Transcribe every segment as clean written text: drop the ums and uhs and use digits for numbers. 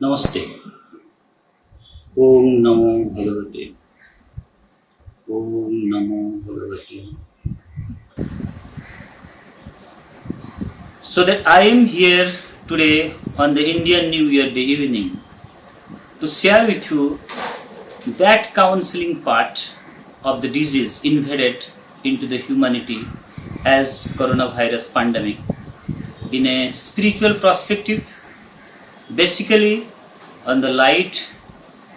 नमस्ते। ओम नमो भगवते। ओम नमो भगवते। So that I am here today on the Indian New Year Day evening to share with you that counseling part of the disease invaded into the humanity as coronavirus pandemic in a spiritual perspective, basically on the light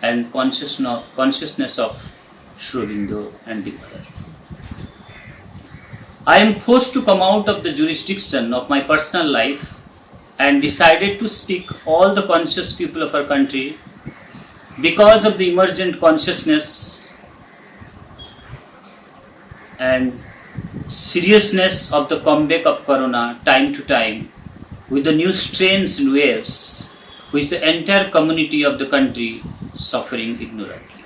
and consciousness of Sri Aurobindo and the Mother. I am forced to come out of the jurisdiction of my personal life and decided to speak all the conscious people of our country because of the emergent consciousness and seriousness of the comeback of corona time to time with the new strains and waves which the entire community of the country suffering ignorantly.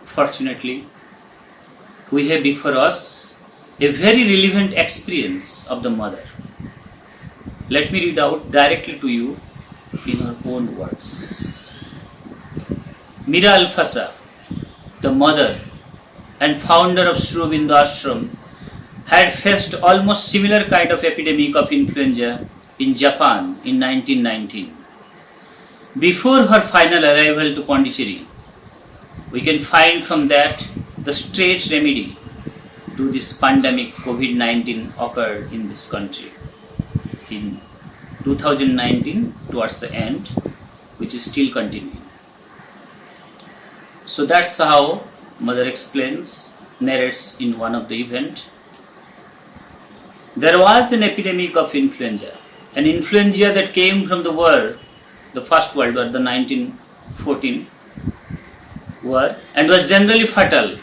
Fortunately, we have before us a very relevant experience of the Mother. Let me read out directly to you in her own words. Mira Alfasa, the mother and founder of Sri Aurobindo Ashram, had faced almost similar kind of epidemic of influenza in Japan in 1919. Before her final arrival to Pondicherry, we can find from that the straight remedy to this pandemic COVID-19 occurred in this country in 2019 towards the end, which is still continuing. So that's how Mother explains, narrates in one of the event. There was an epidemic of influenza, an influenza that came from the war, the First World War, the 1914 war, and was generally fatal.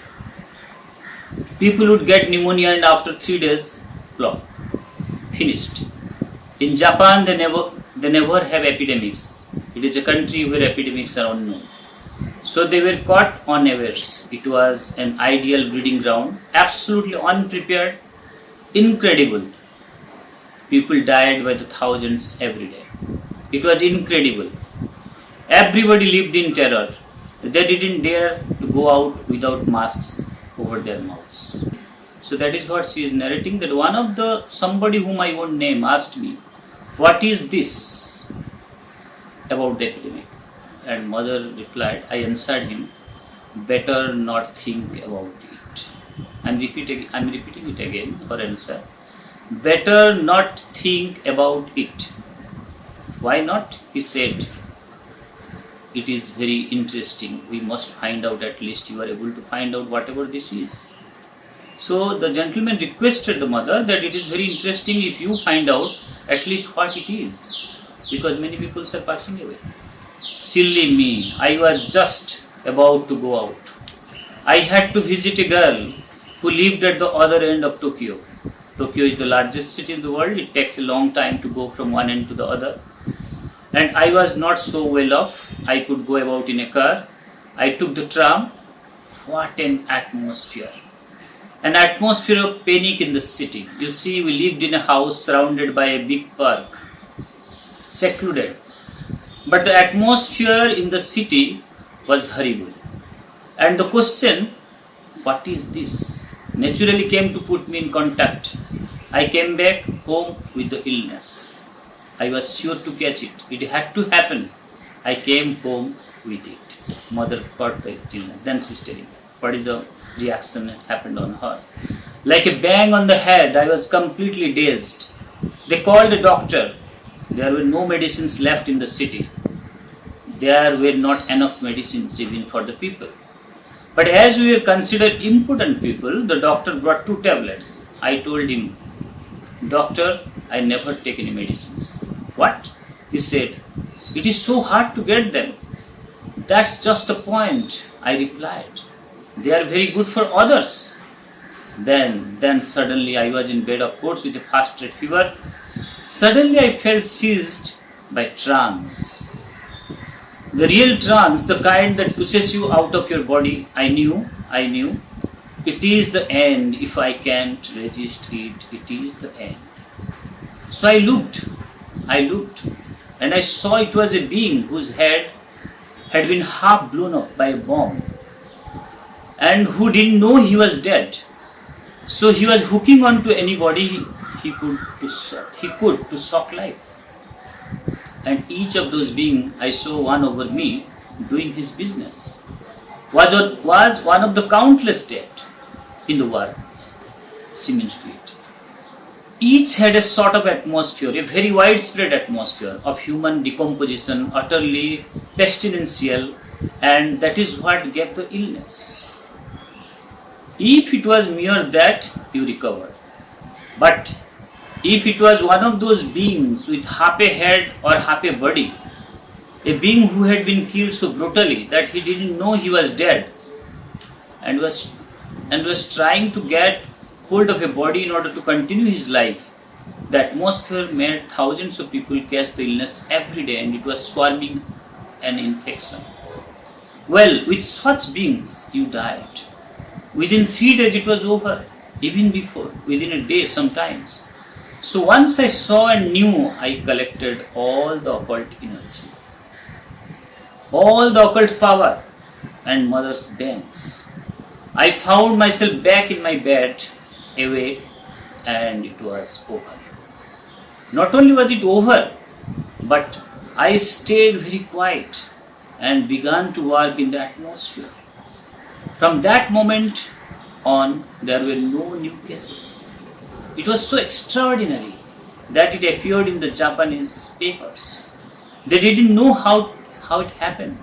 People would get pneumonia and after 3 days, plop, finished. In Japan, they never have epidemics. It is a country where epidemics are unknown. So they were caught unawares. It was an ideal breeding ground, absolutely unprepared, incredible. People died by the thousands every day. It was incredible. Everybody lived in terror. They didn't dare to go out without masks over their mouths. So that is what she is narrating, that somebody whom I won't name asked me, what is this about the epidemic? And Mother replied, I answered him, better not think about it. I'm repeating it again, her answer. Better not think about it. Why not? He said, it is very interesting. We must find out, at least you are able to find out whatever this is. So the gentleman requested the Mother that it is very interesting if you find out at least what it is, because many people are passing away. Silly me, I was just about to go out. I had to visit a girl who lived at the other end of Tokyo. Tokyo is the largest city in the world. It takes a long time to go from one end to the other. And I was not so well off. I could go about in a car. I took the tram. What an atmosphere. An atmosphere of panic in the city. You see, we lived in a house surrounded by a big park, secluded. But the atmosphere in the city was horrible. And the question, what is this, naturally came to put me in contact. I came back home with the illness. I was sure to catch it. It had to happen. I came home with it. Mother caught the illness. Then she is telling what is the reaction that happened on her. Like a bang on the head, I was completely dazed. They called the doctor. There were no medicines left in the city. There were not enough medicines even for the people. But as we were considered important people, the doctor brought 2 tablets. I told him, Doctor, I never take any medicines. What? He said, it is so hard to get them. That's just the point, I replied. They are very good for others. Then suddenly I was in bed, of course, with a fast rate fever. Suddenly I felt seized by trance. The real trance, the kind that pushes you out of your body. I knew, it is the end. If I can't resist it, it is the end. So I looked, and I saw it was a being whose head had been half blown up by a bomb and who didn't know he was dead. So he was hooking on to anybody he could to suck life. And each of those beings, I saw one over me doing his business, was one of the countless dead in the world, seems to it. Each had a sort of atmosphere, a very widespread atmosphere of human decomposition, utterly pestilential, and that is what gave the illness. If it was mere that, you recovered. But if it was one of those beings with half a head or half a body, a being who had been killed so brutally that he didn't know he was dead and was trying to get hold of a body in order to continue his life, the atmosphere made thousands of people catch the illness every day, and it was swarming an infection. Well, with such beings, you died. Within 3 days it was over, even before, within a day sometimes. So once I saw and knew, I collected all the occult energy, all the occult power and mother's banks. I found myself back in my bed, awake, and it was over. Not only was it over, but I stayed very quiet and began to work in the atmosphere. From that moment on, there were no new cases. It was so extraordinary that it appeared in the Japanese papers. They didn't know how it happened.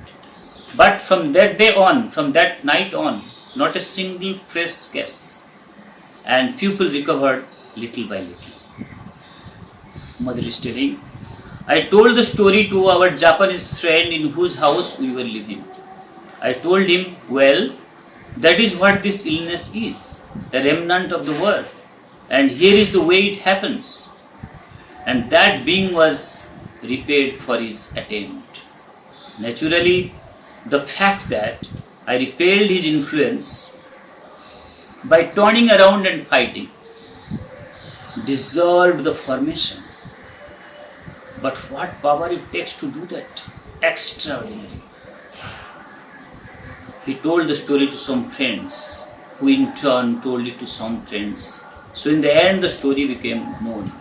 But from that day on, from that night on, not a single fresh case. And people recovered little by little. Mother is telling, I told the story to our Japanese friend in whose house we were living. I told him, well, that is what this illness is, a remnant of the world. And here is the way it happens. And that being was repaid for his attempt. Naturally, the fact that I repelled his influence by turning around and fighting dissolved the formation. But what power it takes to do that? Extraordinary. He told the story to some friends, who in turn told it to some friends. So in the end, the story became known.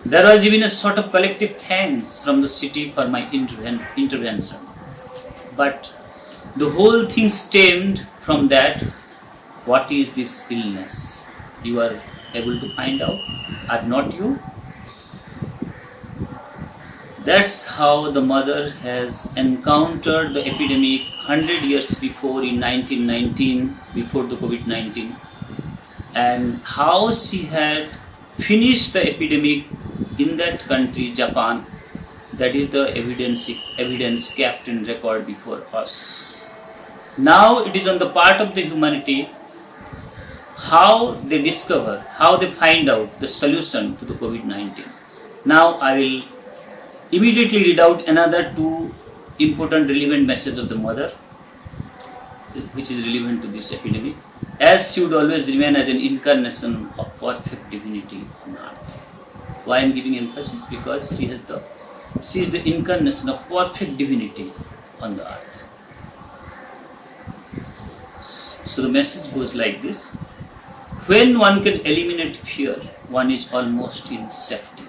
There was even a sort of collective thanks from the city for my intervention. But the whole thing stemmed from that, what is this illness? You are able to find out, are not you? That's how the mother has encountered the epidemic 100 years before in 1919, before the COVID-19, and how she had finished the epidemic in that country, Japan. That is the evidence kept in record before us. Now it is on the part of the humanity how they discover, how they find out the solution to the COVID-19. Now I will immediately read out another two important relevant messages of the mother, which is relevant to this epidemic, as she would always remain as an incarnation of perfect divinity on earth. Why I am giving emphasis? Because she is the incarnation of perfect divinity on the earth. So the message goes like this: when one can eliminate fear, one is almost in safety.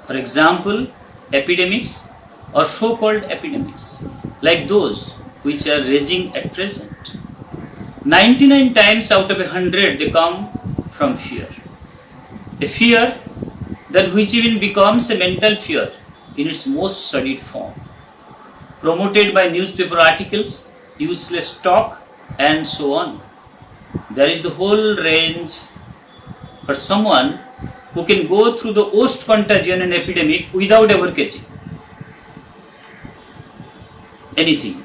For example, epidemics or so-called epidemics, like those which are raging at present, 99 times out of 100 they come from fear. A fear that which even becomes a mental fear in its most studied form, promoted by newspaper articles, useless talk, and so on. There is the whole range for someone who can go through the worst contagion and epidemic without ever catching anything,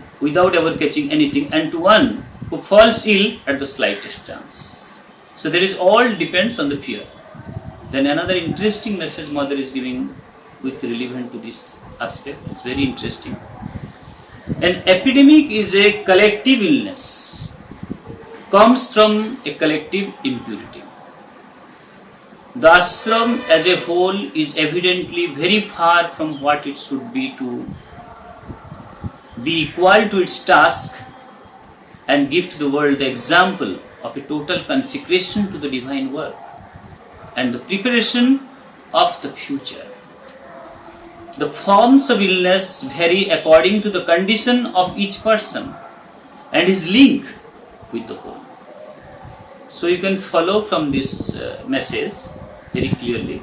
and to one who falls ill at the slightest chance. So there is all depends on the fear. Then another interesting message mother is giving with relevant to this aspect. It's very interesting. An epidemic is a collective illness, comes from a collective impurity. the ashram as a whole is evidently very far from what it should be to be equal to its task and give to the world the example of a total consecration to the divine work and the preparation of the future. The forms of illness vary according to the condition of each person and his link with the whole. So you can follow from this message very clearly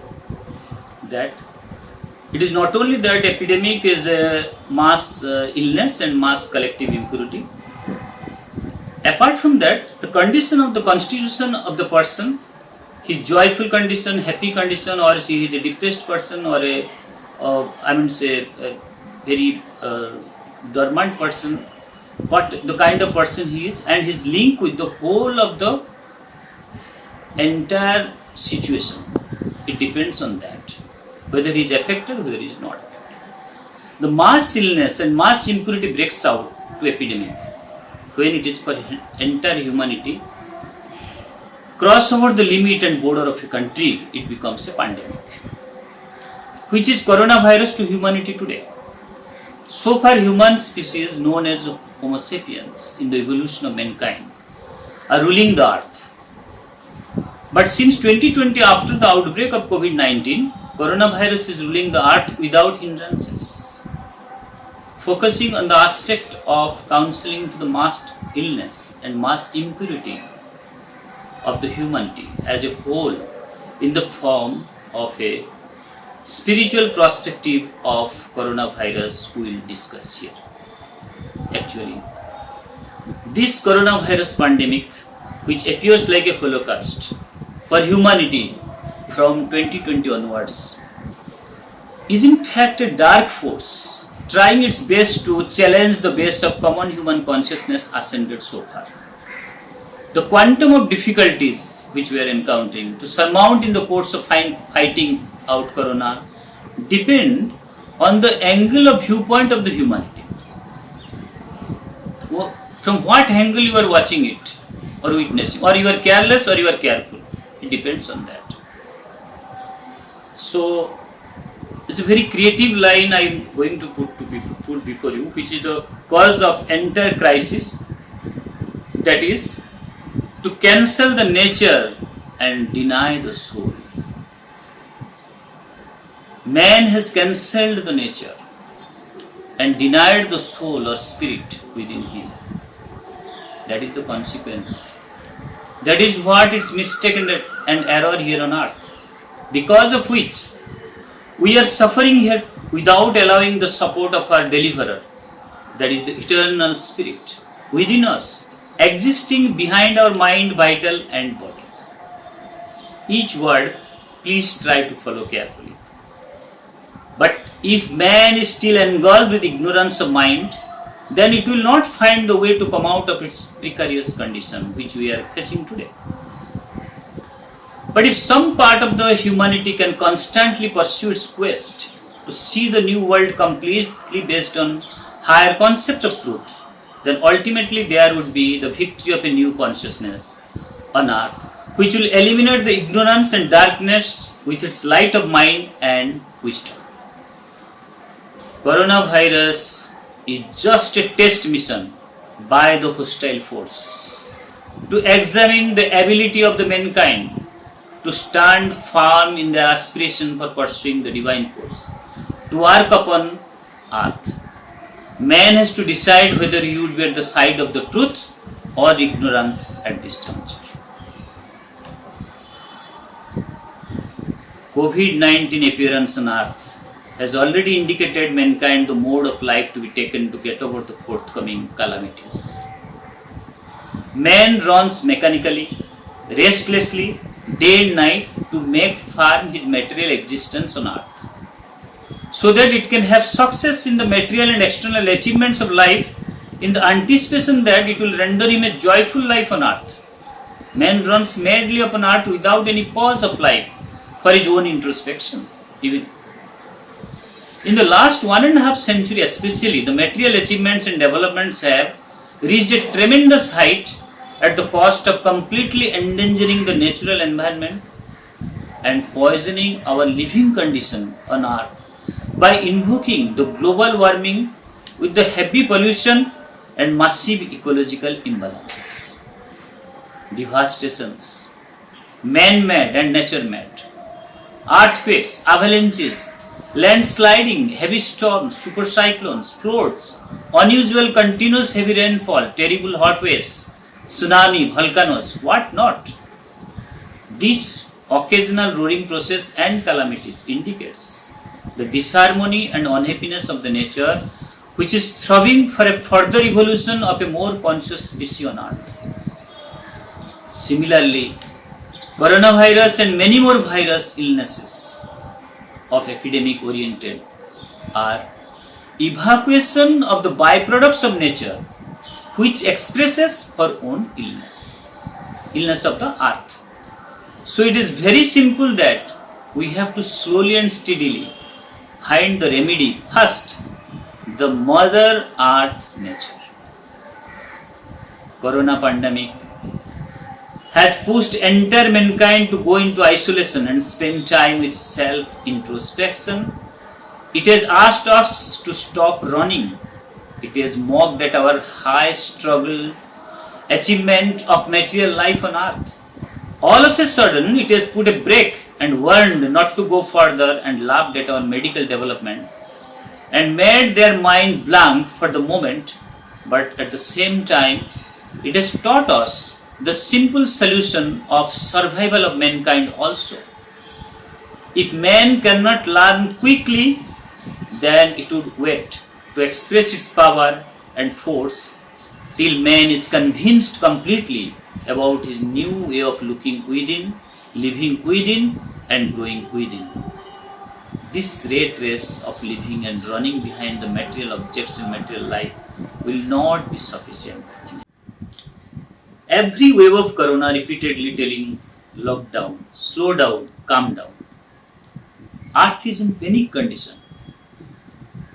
that it is not only that epidemic is a mass illness and mass collective impurity. Apart from that, the condition of the constitution of the person, his joyful condition, happy condition, or he is a depressed person, or a very dormant person, what the kind of person he is, and his link with the whole of the entire situation. It depends on that, whether he is affected, whether he is not. The mass illness and mass impurity breaks out to epidemic when it is for entire humanity. Cross over the limit and border of a country, it becomes a pandemic, which is coronavirus to humanity today. So far, human species known as Homo sapiens in the evolution of mankind are ruling the earth. But since 2020, after the outbreak of COVID-19, coronavirus is ruling the earth without hindrances, focusing on the aspect of counseling to the mass illness and mass impurity of the humanity as a whole in the form of a spiritual perspective of coronavirus we will discuss here. Actually, this coronavirus pandemic, which appears like a holocaust for humanity from 2020 onwards, is in fact a dark force trying its best to challenge the base of common human consciousness ascended so far. The quantum of difficulties which we are encountering to surmount in the course of fighting out corona depend on the angle of viewpoint of the humanity. From what angle you are watching it or witnessing, or you are careless or you are careful, it depends on that. So it's a very creative line I am going to put before you, which is the cause of entire crisis, that is to cancel the nature and deny the soul. Man has cancelled the nature and denied the soul or spirit within him. That is the consequence. That is what its mistake and error here on earth, because of which we are suffering here without allowing the support of our deliverer, that is the eternal spirit within us, existing behind our mind, vital and body. Each word, please try to follow carefully. But if man is still engulfed with ignorance of mind, then it will not find the way to come out of its precarious condition which we are facing today. But if some part of the humanity can constantly pursue its quest to see the new world completely based on higher concept of truth, then ultimately there would be the victory of a new consciousness on earth, which will eliminate the ignorance and darkness with its light of mind and wisdom. Coronavirus is just a test mission by the hostile force to examine the ability of the mankind to stand firm in their aspiration for pursuing the divine course, to work upon earth. Man has to decide whether he would be at the side of the truth or ignorance at this juncture. COVID-19 appearance on earth has already indicated mankind the mode of life to be taken to get over the forthcoming calamities. Man runs mechanically, restlessly, day and night to make firm his material existence on earth, so that it can have success in the material and external achievements of life in the anticipation that it will render him a joyful life on earth. Man runs madly upon earth without any pause of life for his own introspection. Even in the last 1.5 century especially, the material achievements and developments have reached a tremendous height at the cost of completely endangering the natural environment and poisoning our living condition on earth by invoking the global warming with the heavy pollution and massive ecological imbalances, devastations, man-made and nature-made, earthquakes, avalanches, landsliding, heavy storms, super cyclones, floods, unusual continuous heavy rainfall, terrible hot waves, tsunami, volcanoes, what not. This occasional roaring process and calamities indicates the disharmony and unhappiness of the nature, which is thriving for a further evolution of a more conscious species on earth. Similarly, coronavirus and many more virus illnesses of epidemic oriented are evacuation of the byproducts of nature which expresses her own illness of the earth. So it is very simple that we have to slowly and steadily find the remedy. First, the mother earth nature. Corona pandemic has pushed entire mankind to go into isolation and spend time with self-introspection. It has asked us to stop running. It has mocked at our high struggle, achievement of material life on earth. All of a sudden, it has put a brake and warned not to go further and laughed at our medical development and made their mind blank for the moment, but at the same time, it has taught us the simple solution of survival of mankind also. If man cannot learn quickly, then it would wait to express its power and force till man is convinced completely about his new way of looking within, living within, and growing within. This rat race of living and running behind the material objects in material life will not be sufficient. Every wave of corona repeatedly telling lockdown, slow down, calm down. Earth is in panic condition.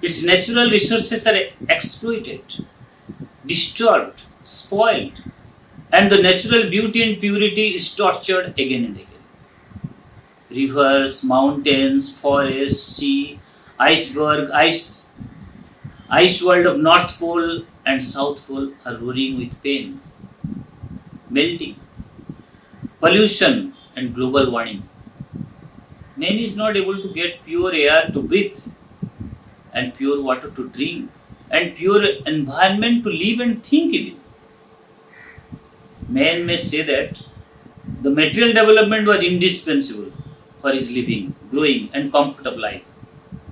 Its natural resources are exploited, disturbed, spoiled, and the natural beauty and purity is tortured again and again. Rivers, mountains, forests, sea, iceberg, ice world of North Pole and South Pole are roaring with pain, melting, pollution and global warming. Man is not able to get pure air to breathe and pure water to drink and pure environment to live and think in. Man may say that the material development was indispensable for his living, growing and comfortable life.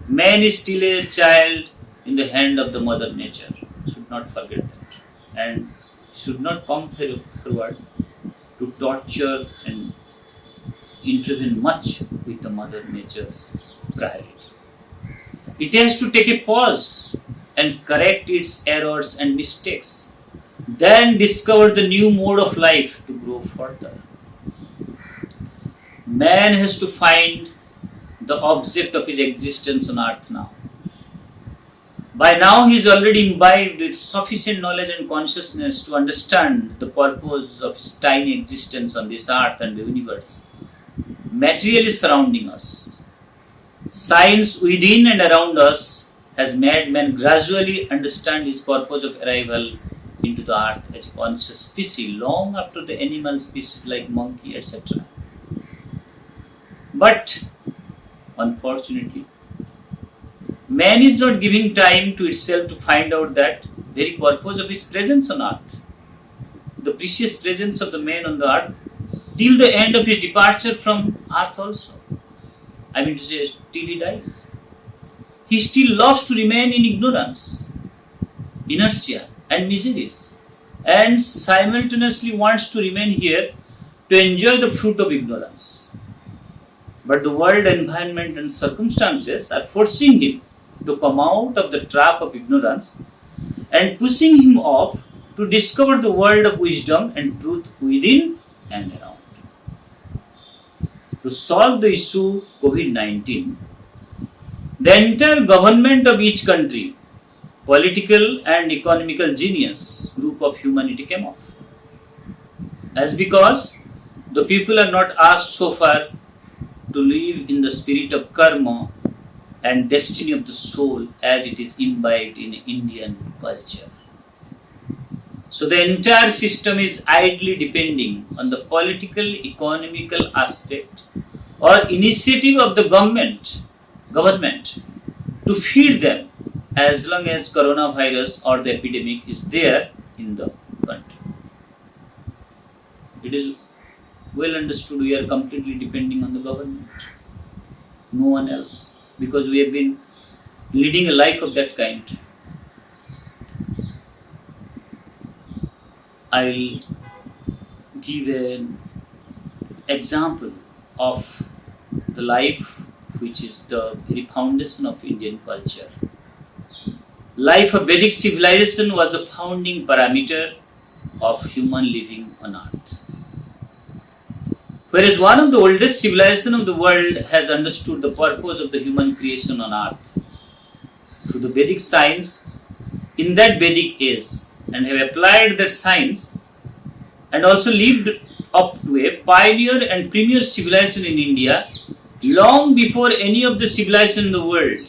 Man is still a child in the hand of the mother nature. Should not forget that. And should not come forward to torture and intervene much with the mother nature's priority. It has to take a pause and correct its errors and mistakes, then discover the new mode of life to grow further. Man has to find the object of his existence on earth now. By now he is already imbibed with sufficient knowledge and consciousness to understand the purpose of his tiny existence on this earth and the universe, materially surrounding us. Science within and around us has made man gradually understand his purpose of arrival into the earth as a conscious species long after the animal species like monkey, etc. But unfortunately, man is not giving time to itself to find out that very purpose of his presence on earth, the precious presence of the man on the earth till the end of his departure from earth also. I mean to say, till he dies. He still loves to remain in ignorance, inertia and miseries, and simultaneously wants to remain here to enjoy the fruit of ignorance. But the world, environment and circumstances are forcing him to come out of the trap of ignorance and pushing him off to discover the world of wisdom and truth within and around. To solve the issue COVID-19, the entire government of each country, political and economical genius group of humanity came off. As because the people are not asked so far to in the spirit of karma and destiny of the soul as it is imbibed in Indian culture. So the entire system is idly depending on the political, economical aspect or initiative of the government to feed them as long as coronavirus or the epidemic is there in the country. It is well understood we are completely depending on the government, no one else, because we have been leading a life of that kind. I'll give an example of the life which is the very foundation of Indian culture. Life of Vedic civilization was the founding parameter of human living on earth. Whereas one of the oldest civilizations of the world has understood the purpose of the human creation on earth through the Vedic science in that Vedic age, and have applied that science and also lived up to a pioneer and premier civilization in India long before any of the civilizations in the world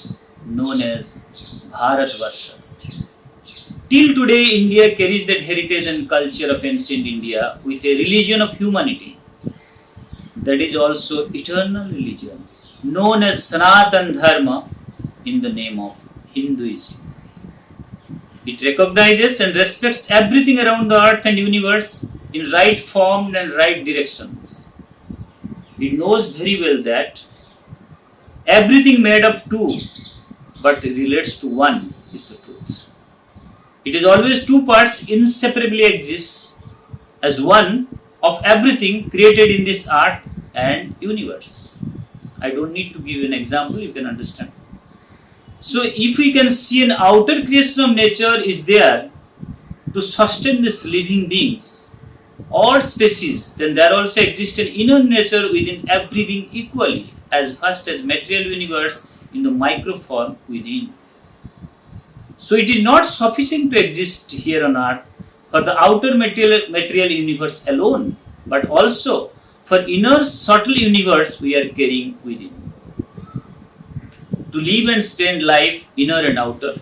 known as Bharatvarsha. Till today, India carries that heritage and culture of ancient India with a religion of humanity that is also eternal religion known as Sanatan Dharma in the name of Hinduism. It recognizes and respects everything around the earth and universe in right form and right directions. It knows very well that everything made of two but relates to one is the truth. It is always two parts inseparably exists as one of everything created in this earth and universe. I don't need to give an example, you can understand. So if we can see an outer creation of nature is there to sustain these living beings or species, then there also exists an inner nature within every being equally as vast as material universe in the microform within. So it is not sufficient to exist here on earth for the outer material universe alone, but also for inner subtle universe we are carrying within. To live and spend life inner and outer.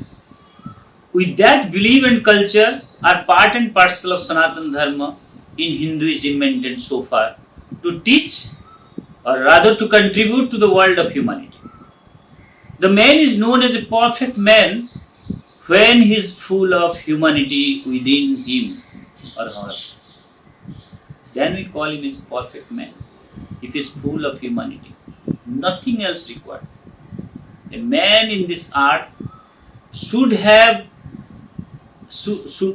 With that belief and culture are part and parcel of Sanatan Dharma in Hinduism maintained so far to teach or rather to contribute to the world of humanity. The man is known as a perfect man when he is full of humanity within him or her. Then we call him as perfect man. If he is full of humanity, nothing else required. A man in this earth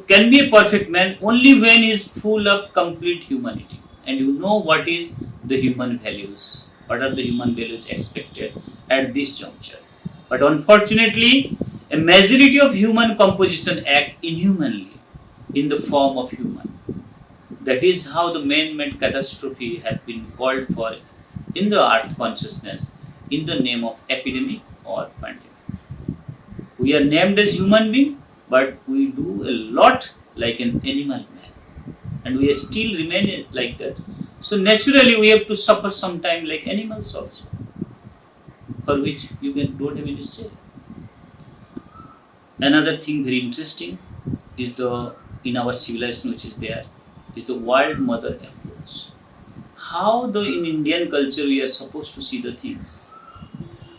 can be a perfect man only when he is full of complete humanity. And you know what is the human values, what are the human values expected at this juncture. But unfortunately, a majority of human composition act inhumanly in the form of human. That is how the man-made catastrophe has been called for in the earth consciousness in the name of epidemic or pandemic. We are named as human being, but we do a lot like an animal man, and we still remain like that. So naturally, we have to suffer sometime like animals also, for which you don't have any say. Another thing very interesting is in our civilization which is there is the world mother approach. How in Indian culture we are supposed to see the things.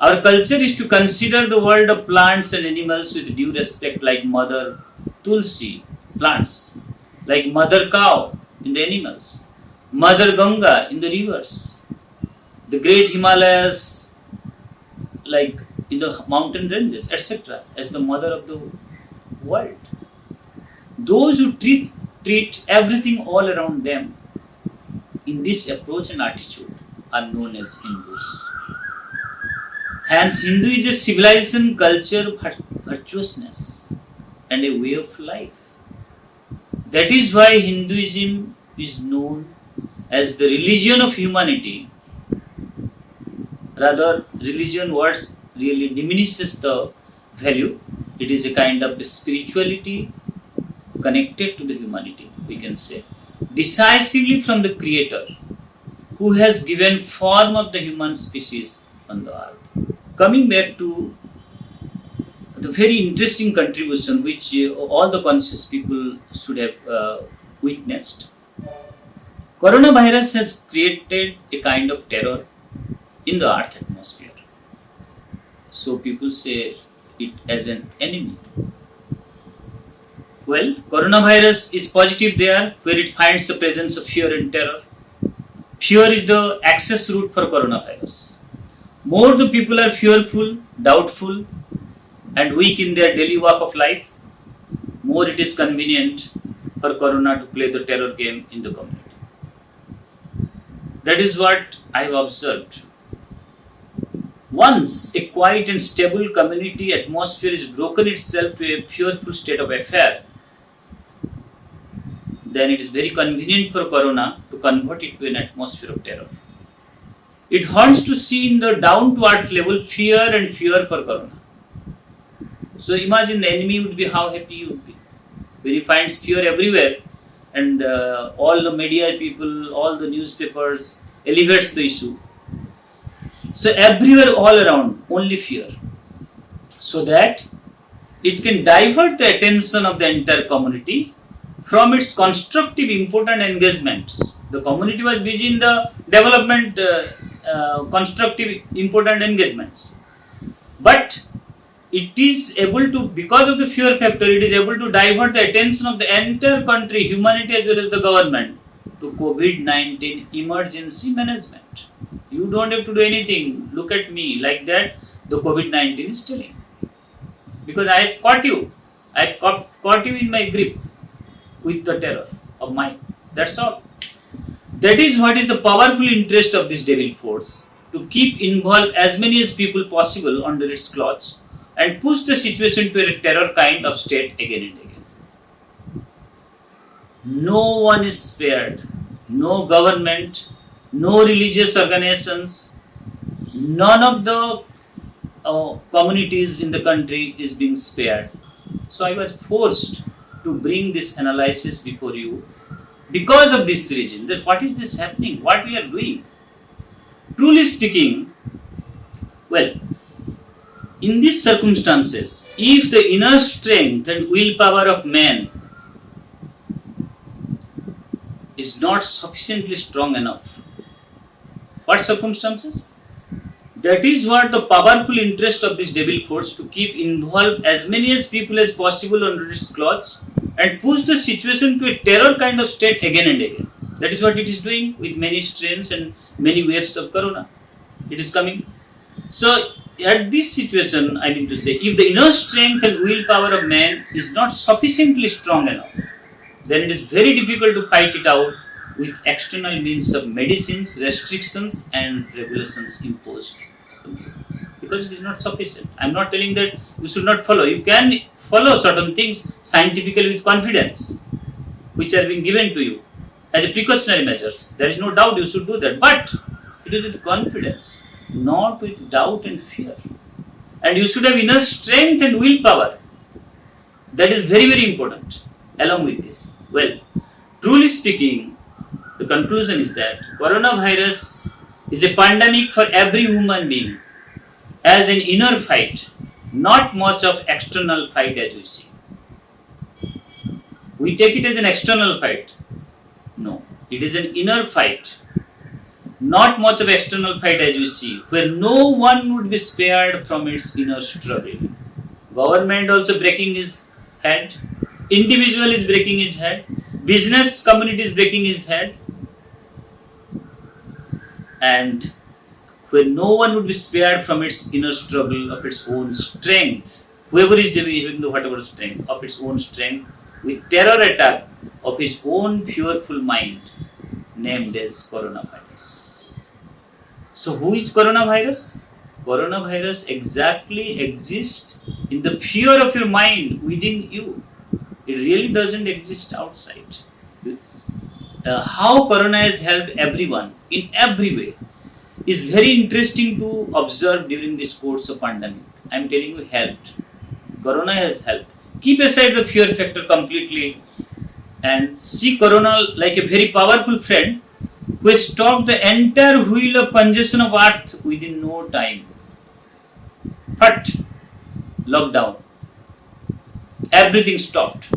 Our culture is to consider the world of plants and animals with due respect, like Mother Tulsi, plants, like Mother Cow in the animals, Mother Ganga in the rivers, the great Himalayas, like in the mountain ranges, etc., as the mother of the world. Those who treat everything all around them in this approach and attitude are known as Hindus. Hence, Hindu is a civilization, culture, virtuousness, and a way of life. That is why Hinduism is known as the religion of humanity. Rather, religion words really diminishes the value. It is a kind of spirituality connected to the humanity, we can say, decisively from the Creator, who has given form of the human species on the earth. Coming back to the very interesting contribution which all the conscious people should have witnessed. Coronavirus has created a kind of terror in the earth atmosphere. So people say it as an enemy. Well, coronavirus is positive there where it finds the presence of fear and terror. Fear is the access route for coronavirus. More the people are fearful, doubtful, and weak in their daily walk of life, more it is convenient for corona to play the terror game in the community. That is what I have observed. Once a quiet and stable community atmosphere is broken itself to a fearful state of affair, then it is very convenient for corona to convert it to an atmosphere of terror. It haunts to see in the down to earth level fear and fear for corona. So imagine the enemy would be how happy he would be when he finds fear everywhere, and all the media people, all the newspapers elevates the issue. So everywhere all around only fear, so that it can divert the attention of the entire community from its constructive important engagements. The community was busy in the development constructive important engagements, but it is able to, because of the fear factor, it is able to divert the attention of the entire country, humanity as well as the government, to COVID-19 emergency management. You don't have to do anything. Look at me, like that the COVID-19 is telling. Because I have caught you. I have caught you in my grip with the terror of mine. That's all. That is what is the powerful interest of this devil force, to keep involved as many as people possible under its clutch and push the situation to a terror kind of state again and again. No one is spared. No government, no religious organizations, none of the communities in the country is being spared. So I was forced to bring this analysis before you because of this reason. That what is this happening? What we are doing? Truly speaking, well, in these circumstances, if the inner strength and willpower of man is not sufficiently strong enough, what circumstances? That is what the powerful interest of this devil force, to keep involved as many as people as possible under its clutch and push the situation to a terror kind of state again and again. That is what it is doing with many strains and many waves of corona. It is coming. So at this situation, I mean to say, if the inner strength and willpower of man is not sufficiently strong enough, then it is very difficult to fight it out with external means of medicines, restrictions and regulations imposed. Because it is not sufficient. I am not telling that you should not follow. You can follow certain things scientifically with confidence, which are being given to you as a precautionary measures. There is no doubt you should do that. But it is with confidence, not with doubt and fear. And you should have inner strength and willpower. That is very, very important along with this. Well, truly speaking, the conclusion is that coronavirus is a pandemic for every human being as an inner fight, not much of external fight as we see. We take it as an external fight. No, it is an inner fight, not much of external fight as we see, where no one would be spared from its inner struggle. Government also breaking his head, individual is breaking his head, business community is breaking his head, and where no one would be spared from its inner struggle of its own strength. Whoever is having the whatever strength of its own strength, with terror attack of his own fearful mind, named as coronavirus. So who is coronavirus? Coronavirus exactly exists in the fear of your mind within you. It really doesn't exist outside. How corona has helped everyone in every way is very interesting to observe during this course of pandemic. I am telling you, helped. Corona has helped. Keep aside the fear factor completely and see corona like a very powerful friend who stopped the entire wheel of congestion of earth within no time. But lockdown, everything stopped.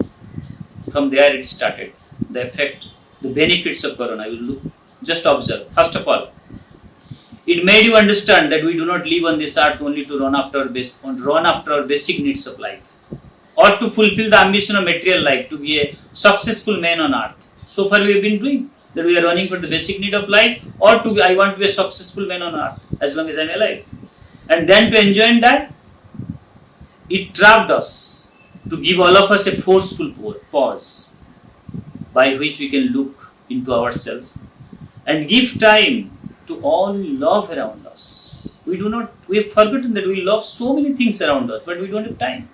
From there it started. The effect, the benefits of corona. You look, just observe. First of all, it made you understand that we do not live on this earth only to run after our basic needs of life, or to fulfill the ambition of material life, to be a successful man on earth. So far we have been doing that. We are running for the basic need of life, or to be, I want to be a successful man on earth as long as I am alive, and then to enjoy and die. It trapped us to give all of us a forceful pause by which we can look into ourselves and give time to all we love around us. We have forgotten that we love so many things around us, but we don't have time.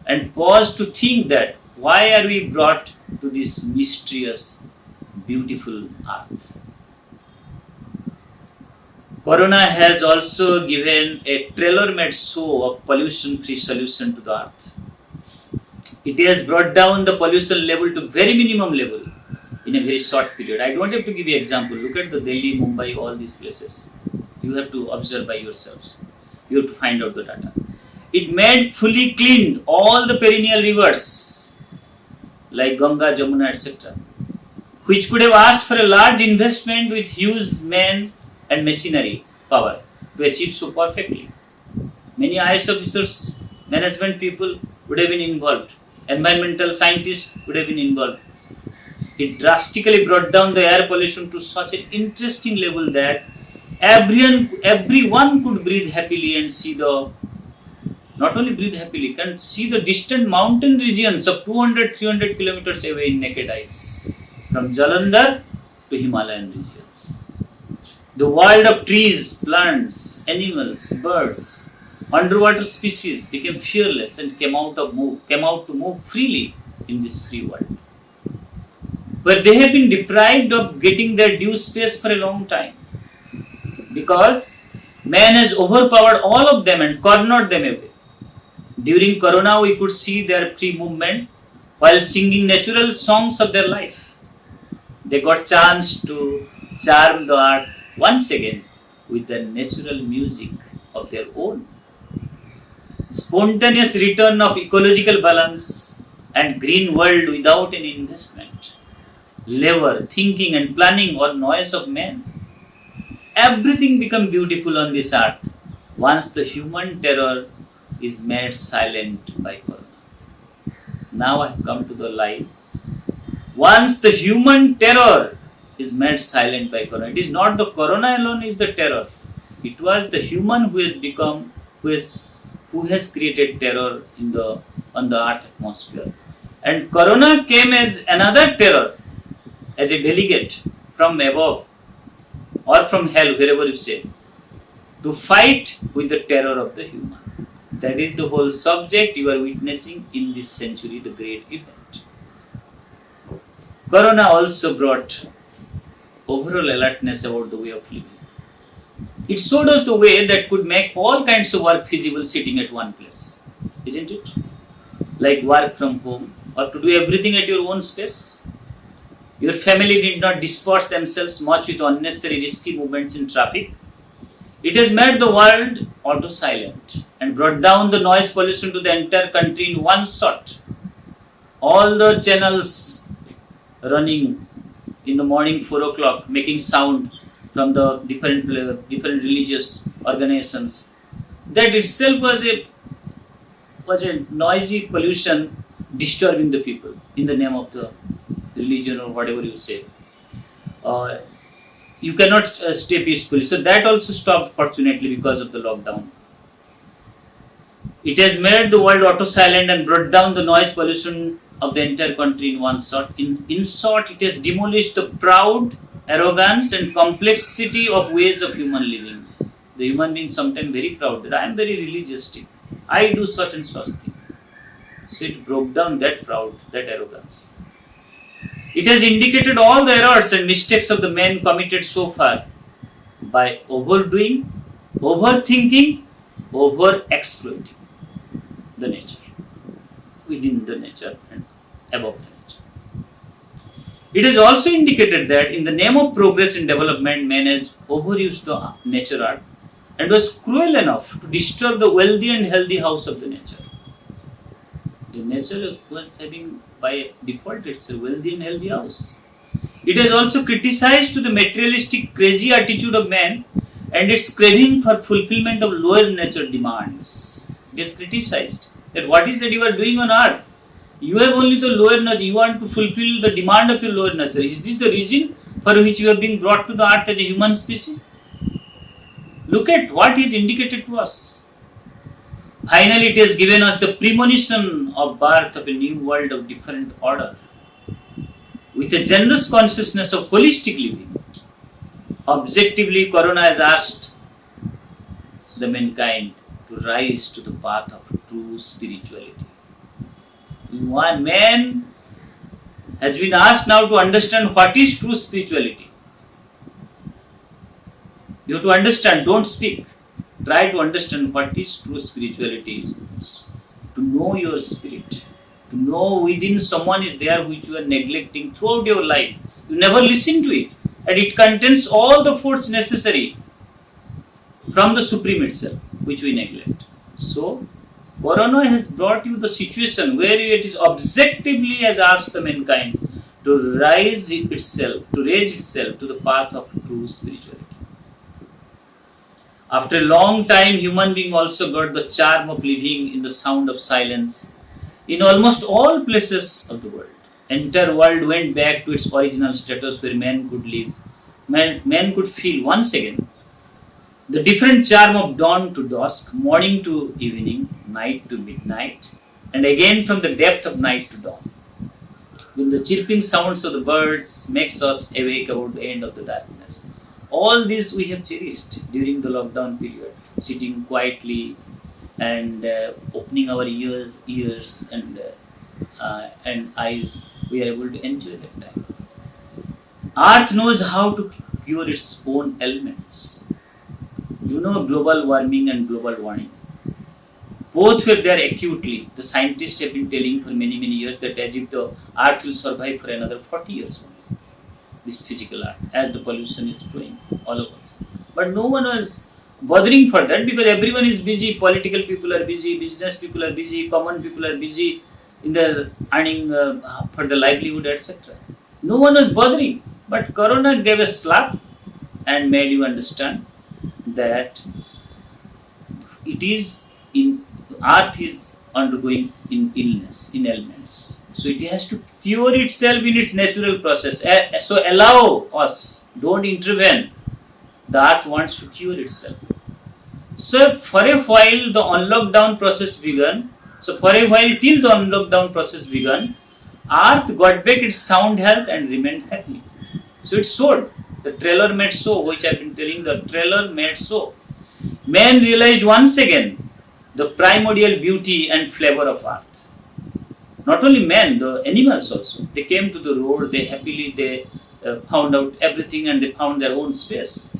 And pause to think that why are we brought to this mysterious, beautiful earth. Corona has also given a tailor-made show of pollution-free solution to the earth. It has brought down the pollution level to very minimum level in a very short period. I don't have to give you example. Look at the Delhi, Mumbai, all these places. You have to observe by yourselves. You have to find out the data. It made fully cleaned all the perennial rivers like Ganga, Jamuna, etc., which could have asked for a large investment with huge men and machinery power to achieve so perfectly. Many IAS officers, management people would have been involved. Environmental scientists would have been involved. It drastically brought down the air pollution to such an interesting level that everyone could breathe happily and see not only breathe happily, can see the distant mountain regions of 200-300 kilometers away in naked eyes, from Jalandhar to Himalayan regions. The world of trees, plants, animals, birds, underwater species became fearless and came out to move freely in this free world, where they have been deprived of getting their due space for a long time, because man has overpowered all of them and cornered them away. During Corona, we could see their free movement while singing natural songs of their life. They got chance to charm the earth once again with the natural music of their own. Spontaneous return of ecological balance and green world without any investment, labor, thinking and planning or noise of man. Everything become beautiful on this earth once the human terror is made silent by Corona. Now I have come to the line. Once the human terror is made silent by Corona, it is not the Corona alone is the terror. It was the human who has created terror on the earth atmosphere. And Corona came as another terror, as a delegate from above or from hell, wherever you say, to fight with the terror of the human. That is the whole subject you are witnessing in this century, the great event. Corona also brought overall alertness about the way of living. It showed us the way that could make all kinds of work feasible sitting at one place, isn't it? Like work from home, or to do everything at your own space. Your family did not disperse themselves much with unnecessary risky movements in traffic. It has made the world auto-silent and brought down the noise pollution to the entire country in one shot. All the channels running in the morning 4 o'clock, making sound from the different religious organizations. That itself was a noisy pollution disturbing the people in the name of the religion or whatever you say. You cannot stay peacefully. So that also stopped, fortunately, because of the lockdown. It has made the world auto-silent and brought down the noise pollution of the entire country in one shot. In short, it has demolished the proud arrogance and complexity of ways of human living. The human being sometimes very proud that I am very religioustic. I do such and such thing. So it broke down that proud, that arrogance. It has indicated all the errors and mistakes of the men committed so far by overdoing, overthinking, over-exploiting the nature, within the nature and above the nature. It is also indicated that in the name of progress and development, man has overused the nature art and was cruel enough to disturb the wealthy and healthy house of the nature. The nature was having by default it's a wealthy and healthy house. It has also criticized to the materialistic crazy attitude of man and its craving for fulfillment of lower nature demands. It has criticized that what is that you are doing on earth? You have only the lower nature, you want to fulfill the demand of your lower nature. Is this the reason for which you have been brought to the earth as a human species? Look at what is indicated to us. Finally, it has given us the premonition of birth of a new world of different order. With a generous consciousness of holistic living, objectively, Corona has asked the mankind to rise to the path of true spirituality. Man has been asked now to understand what is true spirituality. You have to understand, don't speak. Try to understand what is true spirituality. To know your spirit. To know within someone is there which you are neglecting throughout your life. You never listen to it. And it contains all the force necessary from the Supreme itself, which we neglect. So, Corona has brought you the situation where it is objectively has asked the mankind to raise itself to the path of true spirituality. After a long time, human being also got the charm of living in the sound of silence in almost all places of the world. Entire world went back to its original status where man could live. Man could feel once again the different charm of dawn to dusk, morning to evening, night to midnight, and again from the depth of night to dawn. When the chirping sounds of the birds makes us awake about the end of the darkness. All this we have cherished during the lockdown period, sitting quietly and opening our ears and eyes. We are able to enjoy that time. Earth knows how to cure its own ailments. You know global warming and global warming. Both were there acutely. The scientists have been telling for many years that as if the earth will survive for another 40 years only. This physical earth, as the pollution is growing all over. But no one was bothering for that because everyone is busy. Political people are busy, business people are busy, common people are busy in their earning for the livelihood, etc. No one was bothering. But Corona gave a slap and made you understand that it is in earth is undergoing in illness, in ailments. So it has to cure itself in its natural process. So allow us, don't intervene. The earth wants to cure itself. So for a while the unlockdown process began. So for a while till the unlockdown process began, earth got back its sound health and remained happy. So it showed. The trailer made so, which I have been telling, the trailer made so. Man realized once again the primordial beauty and flavor of earth. Not only man, the animals also. They came to the road, they found out everything and they found their own space.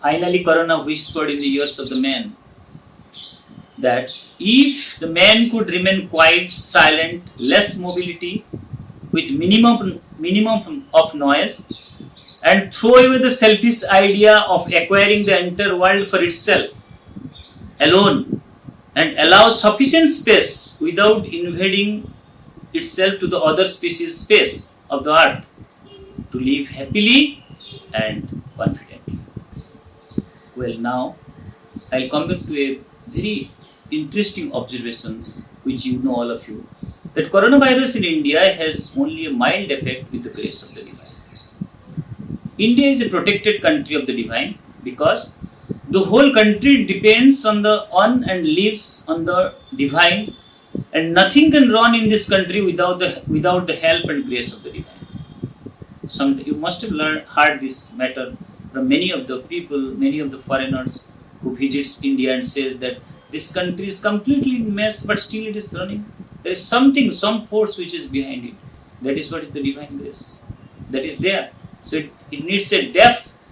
Finally, Corona whispered in the ears of the man that if the man could remain quiet, silent, less mobility, with minimum of noise, and throw away the selfish idea of acquiring the entire world for itself alone and allow sufficient space without invading itself to the other species space of the earth to live happily and confidently. Well, now I'll come back to a very interesting observations which you know all of you, that coronavirus in India has only a mild effect with the grace of the divine. India is a protected country of the divine because the whole country depends on and lives on the divine, and nothing can run in this country without the help and grace of the divine. You must have heard this matter from many of the people, many of the foreigners who visits India and says that this country is completely in mess, but still it is running. There is some force which is behind it. That is what is the divine grace. That is there. So it needs a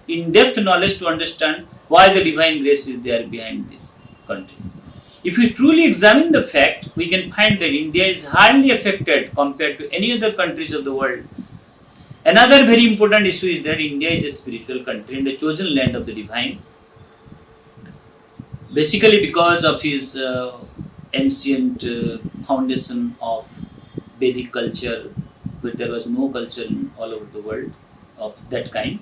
in-depth knowledge to understand why the divine grace is there behind this country. If we truly examine the fact, we can find that India is hardly affected compared to any other countries of the world Another very important issue is that India is a spiritual country and a chosen land of the divine, basically because of his ancient foundation of Vedic culture, where there was no culture in all over the world of that kind,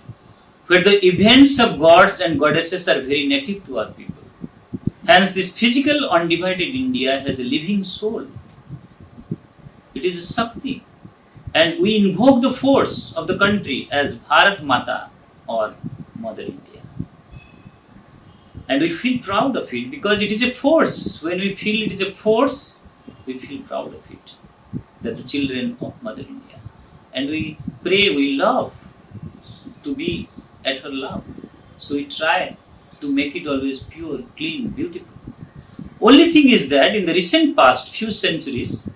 where the events of gods and goddesses are very native to our people. Hence, this physical undivided India has a living soul. It is a Shakti. And we invoke the force of the country as Bharat Mata or Mother India. And we feel proud of it because it is a force. When we feel it is a force, we feel proud of it. That the children of Mother India. And we pray, we love to be at her love. So we try to make it always pure, clean, beautiful. Only thing is that in the recent past, few centuries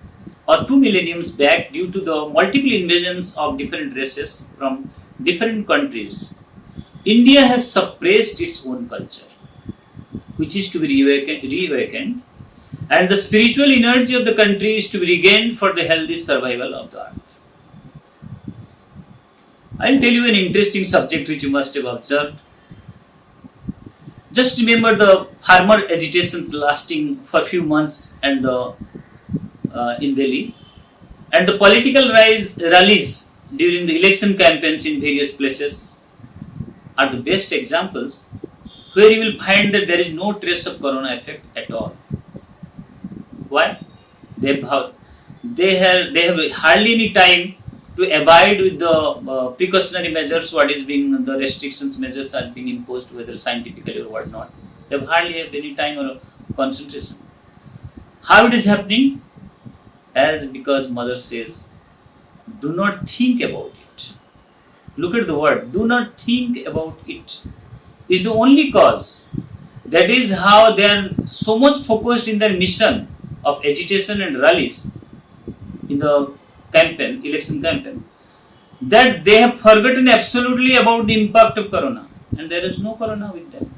or 2 millenniums back, due to the multiple invasions of different races from different countries, India has suppressed its own culture, which is to be reawakened, and the spiritual energy of the country is to be regained for the healthy survival of the earth. I'll tell you an interesting subject which you must have observed. Just remember the farmer agitations lasting for a few months and in Delhi, and the political rallies during the election campaigns in various places are the best examples where you will find that there is no trace of corona effect at all. Why? They have hardly any time to abide with the precautionary measures, what is being the restrictions measures are being imposed, whether scientifically or whatnot. They hardly have any time or concentration. How it is happening? As because Mother says, do not think about it. Look at the word, do not think about it. Is the only cause. That is how they are so much focused in their mission of agitation and rallies in the campaign, election campaign, that they have forgotten absolutely about the impact of corona, and there is no corona with them.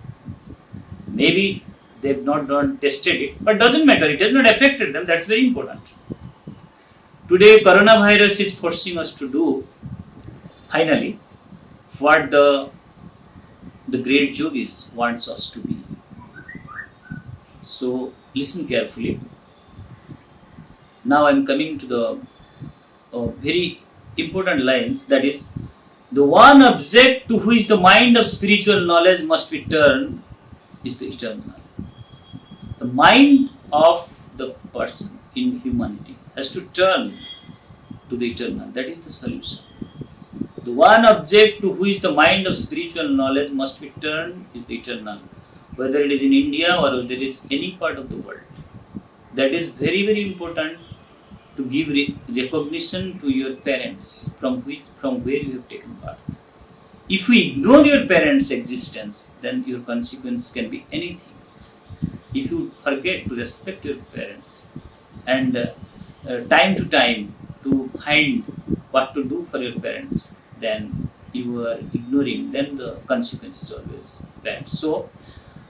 Maybe they have not tested it, but doesn't matter, it has not affected them, that's very important. Today coronavirus is forcing us to do finally what the great yogis wants us to be. So listen carefully. Now I am coming to the very important lines, that is, the one object to which the mind of spiritual knowledge must be turned is the eternal. The mind of the person in humanity has to turn to the eternal. That is the solution. The one object to which the mind of spiritual knowledge must be turned is the eternal. Whether it is in India or whether it is any part of the world. That is very, very important to give recognition to your parents from where you have taken birth. If we ignore your parents' existence, then your consequence can be anything. If you forget to respect your parents and time to time to find what to do for your parents, then you are ignoring, then the consequence is always bad. So,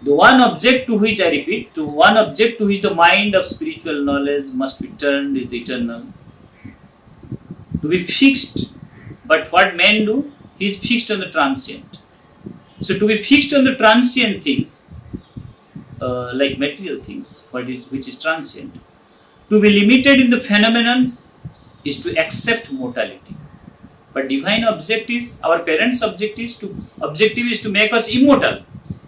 the one object to which, I repeat, to one object to which the mind of spiritual knowledge must be turned is the eternal. To be fixed, but what man do? He is fixed on the transient. So to be fixed on the transient things, like material things, which is transient, to be limited in the phenomenon is to accept mortality. But divine object is, our parents' objective is to make us immortal.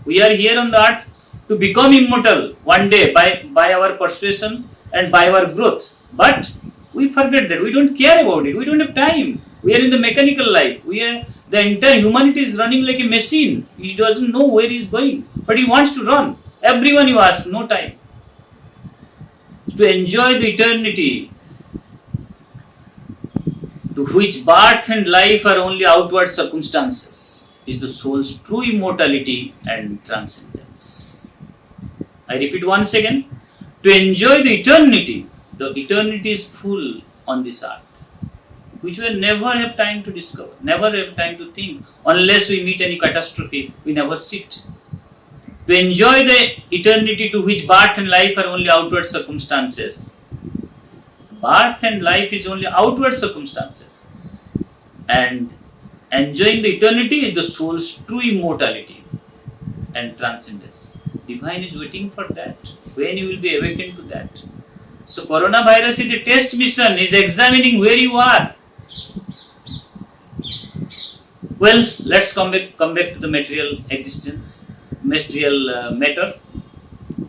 We are here on the earth to become immortal one day by our persuasion and by our growth. But we forget that. We don't care about it. We don't have time. We are in the mechanical life. The entire humanity is running like a machine. He doesn't know where he is going. But he wants to run. Everyone you ask, no time. To enjoy the eternity to which birth and life are only outward circumstances is the soul's true immortality and transcendence. I repeat once again, to enjoy the eternity is full on this earth, which we never have time to discover, never have time to think, unless we meet any catastrophe, we never sit. To enjoy the eternity to which birth and life are only outward circumstances. Birth and life is only outward circumstances. And Enjoying the eternity is the soul's true immortality and transcendence. Divine is waiting for that. When you will be awakened to that. So coronavirus is a test mission, is examining where you are. Well, let's come back to the material existence, material matter,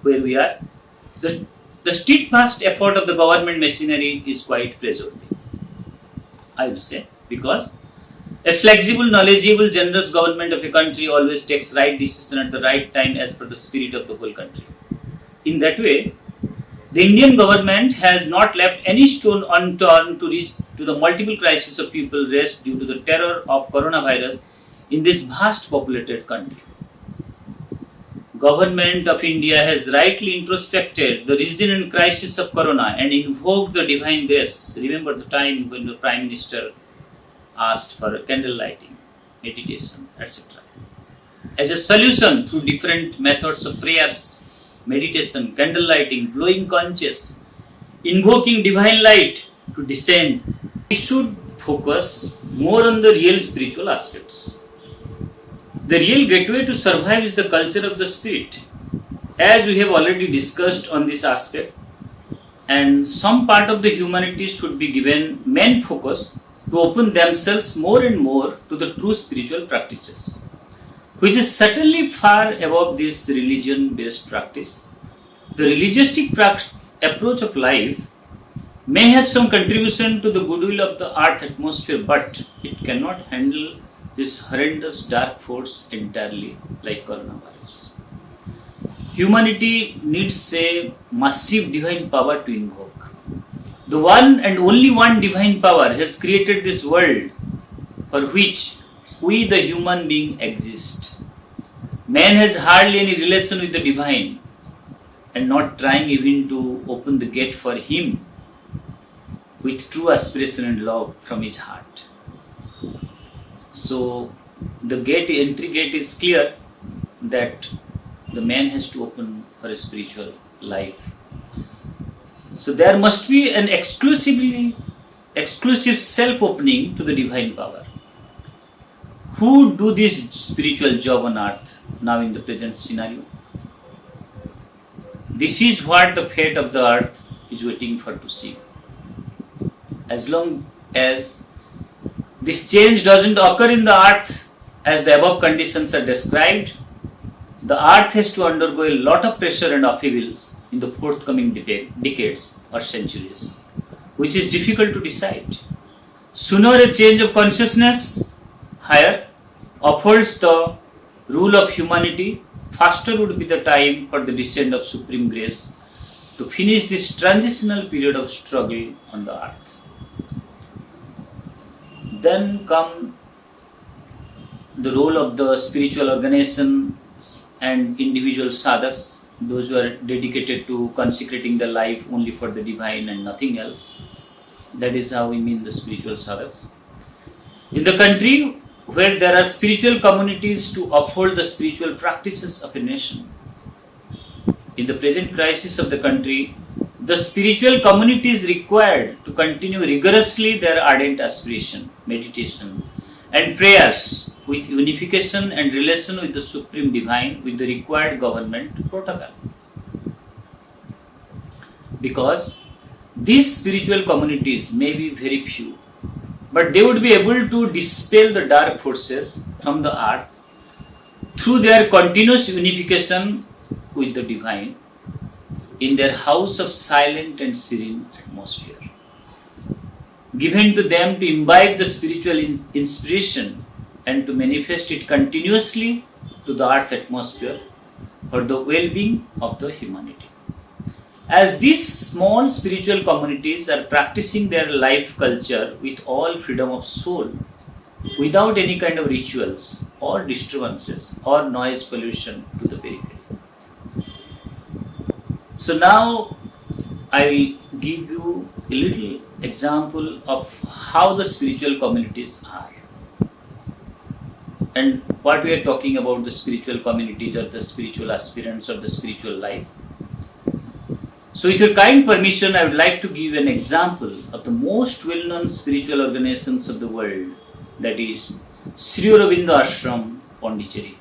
where we are. The steadfast effort of the government machinery is quite praiseworthy, I would say, because a flexible, knowledgeable, generous government of a country always takes right decision at the right time as per the spirit of the whole country. In that way, the Indian government has not left any stone unturned to reach to the multiple crises of people raised due to the terror of coronavirus in this vast populated country. Government of India has rightly introspected the reason and crisis of corona and invoked the divine grace. Remember the time when the Prime Minister asked for candle lighting, meditation, etc. As a solution through different methods of prayers, meditation, candle lighting, blowing conches, invoking divine light to descend, we should focus more on the real spiritual aspects. The real gateway to survive is the culture of the spirit. As we have already discussed on this aspect, and some part of the humanity should be given main focus to open themselves more and more to the true spiritual practices, which is certainly far above this religion-based practice. The religious approach of life may have some contribution to the goodwill of the earth atmosphere, but it cannot handle this horrendous dark force entirely like coronavirus. Humanity needs a massive divine power to invoke. The one and only one divine power has created this world for which we the human being exist. Man has hardly any relation with the divine and not trying even to open the gate for him with true aspiration and love from his heart. So the entry gate is clear that the man has to open for a spiritual life. So there must be an exclusive self-opening to the divine power. Who do this spiritual job on earth now in the present scenario? This is what the fate of the earth is waiting for to see. As long as this change doesn't occur in the earth as the above conditions are described, the earth has to undergo a lot of pressure and upheavals in the forthcoming decades or centuries, which is difficult to decide. Sooner a change of consciousness higher upholds the rule of humanity, faster would be the time for the descent of supreme grace to finish this transitional period of struggle on the earth. Then come the role of the spiritual organizations and individual sadhaks, those who are dedicated to consecrating their life only for the divine and nothing else. That is how we mean the spiritual sadhaks. In the country where there are spiritual communities to uphold the spiritual practices of a nation, in the present crisis of the country, the spiritual community is required to continue rigorously their ardent aspiration, meditation, and prayers with unification and relation with the Supreme Divine with the required government protocol. Because these spiritual communities may be very few, but they would be able to dispel the dark forces from the earth through their continuous unification with the Divine in their house of silent and serene atmosphere, given to them to imbibe the spiritual inspiration and to manifest it continuously to the earth atmosphere for the well-being of the humanity. As these small spiritual communities are practicing their life culture with all freedom of soul, without any kind of rituals or disturbances or noise pollution to the periphery. So now I will give you a little example of how the spiritual communities are and what we are talking about the spiritual communities or the spiritual aspirants or the spiritual life. So with your kind permission, I would like to give an example of the most well-known spiritual organizations of the world, that is Sri Aurobindo Ashram, Pondicherry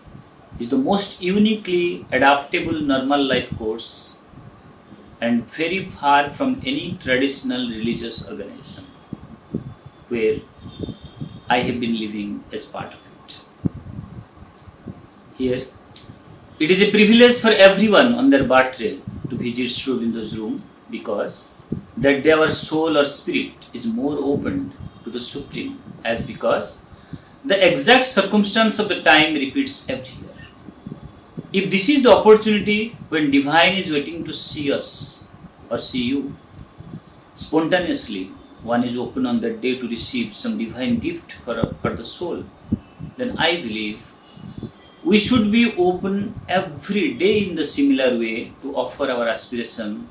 is the most uniquely adaptable normal life course and very far from any traditional religious organization where I have been living as part of it. Here, it is a privilege for everyone on their birthday to visit Sri Aurobindo's room because that day our soul or spirit is more opened to the Supreme, as because the exact circumstance of the time repeats every year. If this is the opportunity when Divine is waiting to see us or see you, spontaneously one is open on that day to receive some divine gift for the soul, then I believe we should be open every day in the similar way to offer our aspiration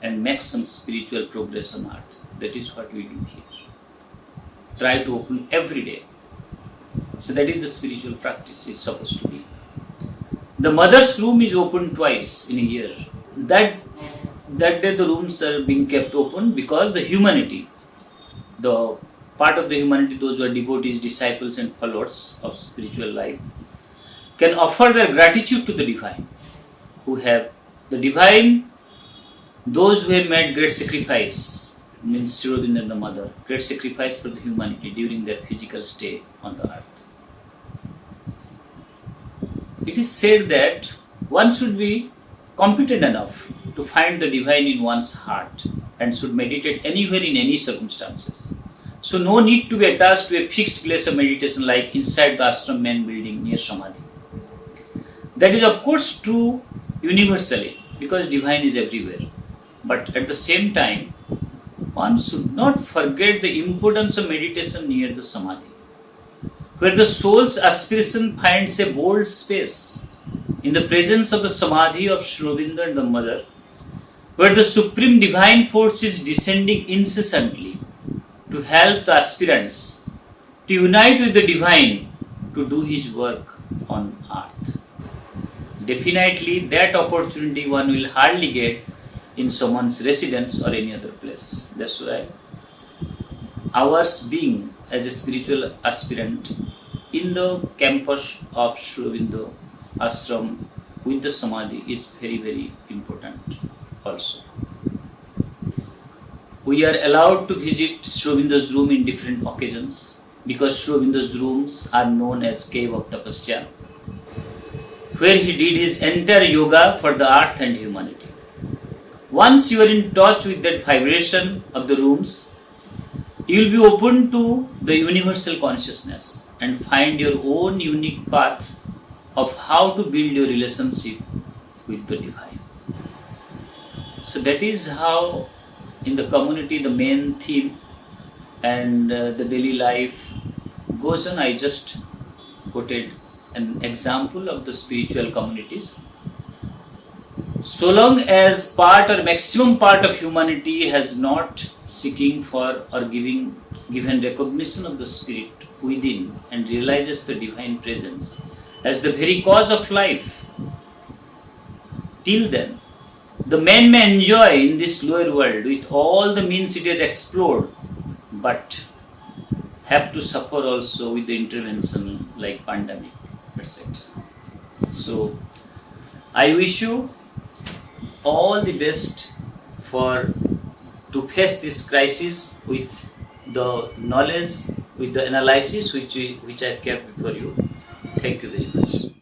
and make some spiritual progress on earth. That is what we do here. Try to open every day. So that is the spiritual practice is supposed to be. The mother's room is open twice in a year. That day the rooms are being kept open because the humanity, the part of the humanity, those who are devotees, disciples and followers of spiritual life, can offer their gratitude to the Divine, who have the Divine, those who have made great sacrifice, means Sri Aurobindo and the Mother, great sacrifice for the humanity during their physical stay on the earth. It is said that one should be competent enough to find the Divine in one's heart and should meditate anywhere in any circumstances. So no need to be attached to a fixed place of meditation like inside the ashram main building near Samadhi. That is of course true universally because Divine is everywhere. But at the same time, one should not forget the importance of meditation near the Samadhi, where the soul's aspiration finds a bold space in the presence of the Samadhi of Sri Aurobindo and the Mother, where the Supreme Divine Force is descending incessantly to help the aspirants to unite with the Divine to do His work on earth. Definitely that opportunity one will hardly get in someone's residence or any other place. That's why ours being as a spiritual aspirant in the campus of Sri Aurobindo Ashram with the Samadhi is very, very important also. We are allowed to visit Sri Aurobindo's room in different occasions because Sri Aurobindo's rooms are known as Cave of Tapasya, where he did his entire yoga for the earth and humanity. Once you are in touch with that vibration of the rooms, you will be open to the universal consciousness and find your own unique path of how to build your relationship with the Divine. So that is how in the community the main theme and the daily life goes on. I just quoted an example of the spiritual communities. So long as part or maximum part of humanity has not seeking for or given recognition of the spirit within and realizes the Divine presence as the very cause of life, till then the man may enjoy in this lower world with all the means it has explored, but have to suffer also with the intervention like pandemic, etc. So I wish you all the best to face this crisis with the knowledge, with the analysis which I kept before you. Thank you very much.